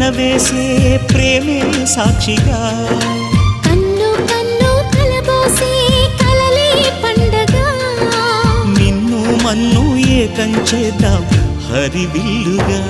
వేసే ప్రేమే సాక్షిగా కన్ను కన్ను కలబోసే కలలే పండగ నిన్ను మన్ను ఏకం చేద్దాం హరివిల్లుగా